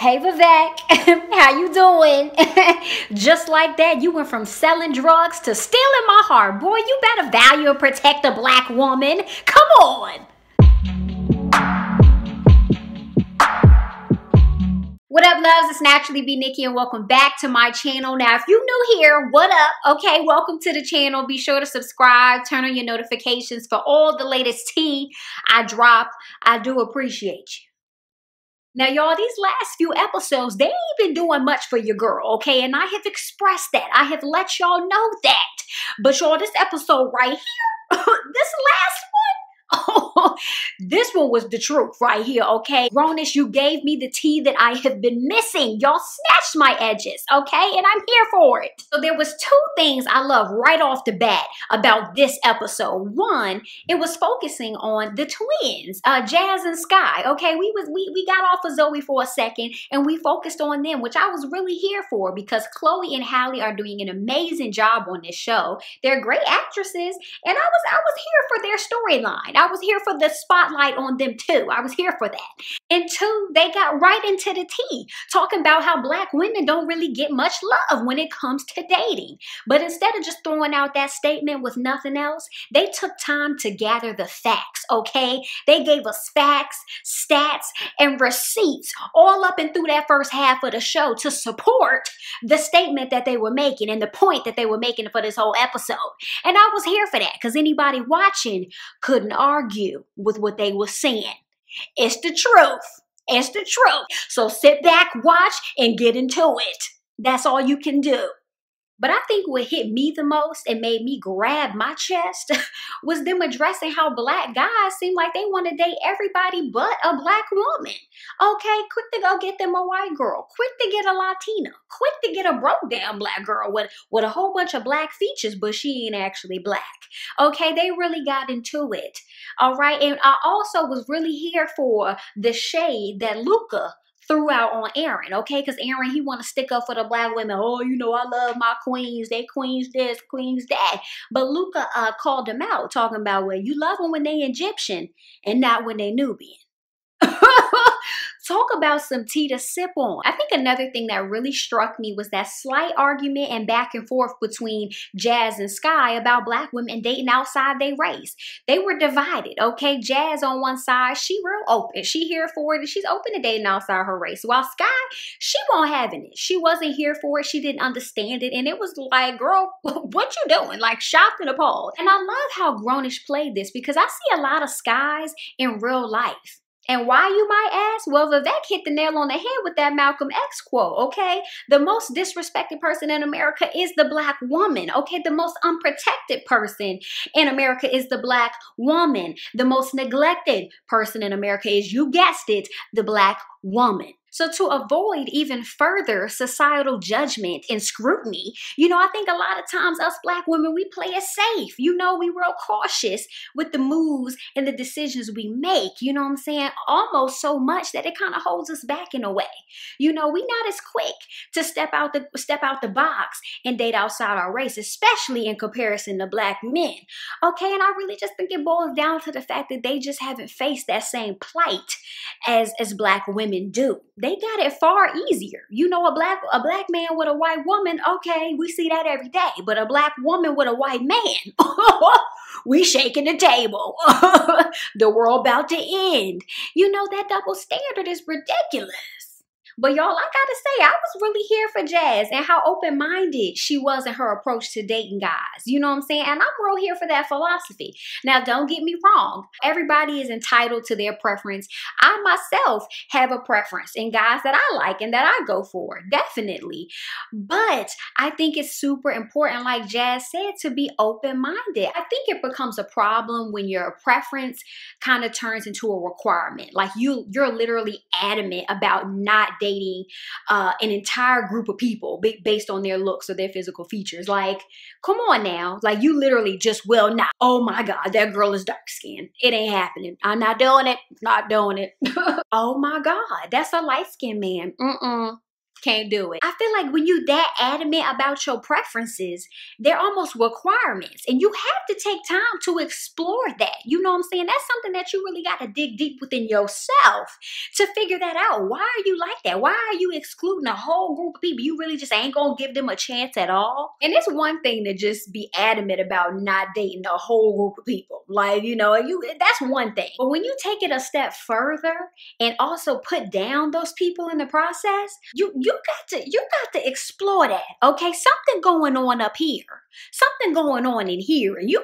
Hey Vivek, how you doing? Just like that, you went from selling drugs to stealing my heart. Boy, you better value and protect a black woman. Come on. What up, loves? It's naturallybnicki and welcome back to my channel. Now, if you're new here, what up? Okay, welcome to the channel. Be sure to subscribe, turn on your notifications for all the latest tea I drop. I do appreciate you. Now, y'all, these last few episodes, they ain't been doing much for your girl, okay? And I have expressed that. I have let y'all know that. But y'all, this episode right here, this last one, this one was the truth right here, okay? Grownish, you gave me the tea that I have been missing. Y'all snatched my edges, okay? And I'm here for it. So there was two things I love right off the bat about this episode. One, it was focusing on the twins, Jazz and Sky, okay? We got off of Zoe for a second and we focused on them, which I was really here for because Chloe and Halle are doing an amazing job on this show. They're great actresses and I was here for their storyline. I was here for the spotlight on them too. I was here for that. And two, they got right into the tea, talking about how black women don't really get much love when it comes to dating. But instead of just throwing out that statement with nothing else, they took time to gather the facts, okay? They gave us facts, stats, and receipts all up and through that first half of the show to support the statement that they were making and the point that they were making for this whole episode. And I was here for that because anybody watching couldn't argue with what they were saying. It's the truth. It's the truth. So sit back, watch, and get into it. That's all you can do. But I think what hit me the most and made me grab my chest was them addressing how black guys seem like they want to date everybody but a black woman. Okay, quick to go get them a white girl. Quick to get a Latina. Quick to get a broke down black girl with a whole bunch of black features, but she ain't actually black. Okay, they really got into it. All right, and I also was really here for the shade that Luca threw out on Aaron, okay? Because Aaron, he want to stick up for the black women. Oh, you know, I love my queens. They queens this, queens that. But Luca called them out, talking about, well, you love them when they Egyptian and not when they Nubian. Talk about some tea to sip on. I think another thing that really struck me was that slight argument and back and forth between Jazz and Sky about black women dating outside their race. They were divided, okay? Jazz on one side, she real open. She here for it and she's open to dating outside her race. While Sky, she won't having it. She wasn't here for it. She didn't understand it. And it was like, girl, what you doing? Like shocked and appalled. And I love how Grownish played this because I see a lot of Skies in real life. And why, you might ask? Well, Vivek hit the nail on the head with that Malcolm X quote, okay? The most disrespected person in America is the black woman, okay? The most unprotected person in America is the black woman. The most neglected person in America is, you guessed it, the black woman. So to avoid even further societal judgment and scrutiny, you know, I think a lot of times us black women, we play it safe. You know, we real cautious with the moves and the decisions we make, you know what I'm saying? Almost so much that it kind of holds us back in a way. You know, we not as quick to step out the box and date outside our race, especially in comparison to black men. Okay, and I really just think it boils down to the fact that they just haven't faced that same plight as black women do. They got it far easier. You know, a black man with a white woman, okay, we see that every day. But a black woman with a white man, we shaking the table. The world about to end. You know, that double standard is ridiculous. But y'all, I gotta say, I was really here for Jazz and how open-minded she was in her approach to dating guys. You know what I'm saying? And I'm real here for that philosophy. Now, don't get me wrong. Everybody is entitled to their preference. I myself have a preference in guys that I like and that I go for, definitely. But I think it's super important, like Jazz said, to be open-minded. I think it becomes a problem when your preference kind of turns into a requirement. Like you're literally adamant about not dating an entire group of people based on their looks or their physical features. Like, come on now. Like, you literally just will not. Oh my God, that girl is dark skinned. It ain't happening. I'm not doing it. Not doing it. Oh my God, that's a light skinned man. can't do it. I feel like when you that adamant about your preferences, they're almost requirements. And you have to take time to explore that. You know what I'm saying? That's something that you really got to dig deep within yourself to figure that out. Why are you like that? Why are you excluding a whole group of people? You really just ain't gonna give them a chance at all? And it's one thing to just be adamant about not dating a whole group of people. Like, you know, that's one thing. But when you take it a step further and also put down those people in the process, you got to explore that. Okay, something going on up here, something going on in here, and you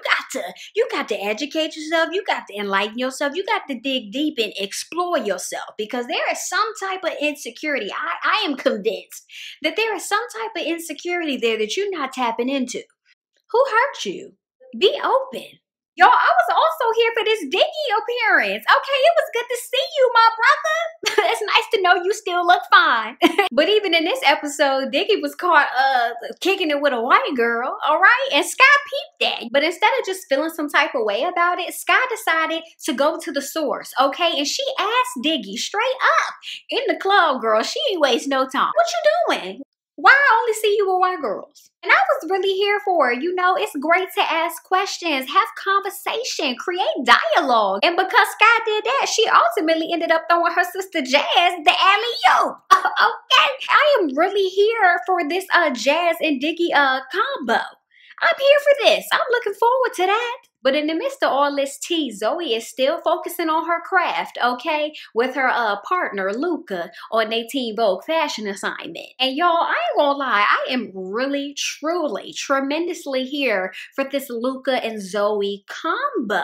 got to educate yourself. You got to enlighten yourself. You got to dig deep and explore yourself, because there is some type of insecurity. I am convinced that there is some type of insecurity there that you're not tapping into. Who hurt you? Be open. Y'all, I was also here for this Diggy appearance. Okay, it was good to see you, my brother. It's nice to know you still look fine. But even in this episode, Diggy was caught kicking it with a white girl, all right? And Sky peeped that. But instead of just feeling some type of way about it, Sky decided to go to the source, okay? And she asked Diggy straight up in the club, girl. She ain't waste no time. What you doing? Why I only see you with white girls? And I was really here for it. You know, it's great to ask questions, have conversation, create dialogue. And because Sky did that, she ultimately ended up throwing her sister Jazz the alley-oop. Okay? I am really here for this Jazz and Diggy combo. I'm here for this. I'm looking forward to that. But in the midst of all this tea, Zoe is still focusing on her craft, okay? With her partner, Luca, on their Teen Vogue fashion assignment. And y'all, I ain't gonna lie, I am really, truly, tremendously here for this Luca and Zoe combo.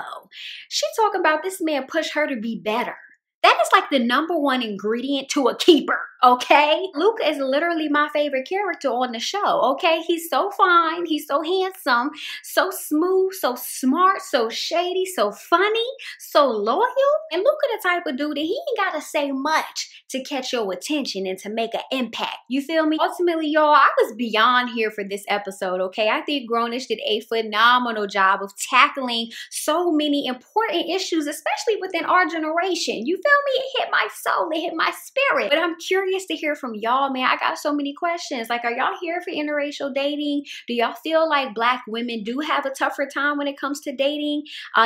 She talking about this man pushed her to be better. That is like the #1 ingredient to a keeper, okay? Luca is literally my favorite character on the show, okay? He's so fine, he's so handsome, so smooth, so smart, so shady, so funny, so loyal. And Luca the type of dude that he ain't gotta say much to catch your attention and to make an impact. You feel me? Ultimately, y'all, I was beyond here for this episode, okay? I think Grownish did a phenomenal job of tackling so many important issues, especially within our generation. You feel me? It hit my soul, it hit my spirit. But I'm curious to hear from y'all, man. I got so many questions. Like, are y'all here for interracial dating? Do y'all feel like Black women do have a tougher time when it comes to dating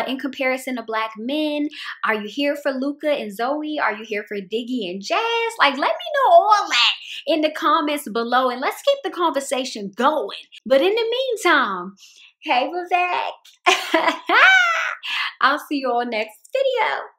in comparison to Black men? Are you here for Luca and Zoe? Are you here for Diggy and Jazz? Like, let me know all that in the comments below, and let's keep the conversation going. But in the meantime, hey, Vivek. I'll see you all next video.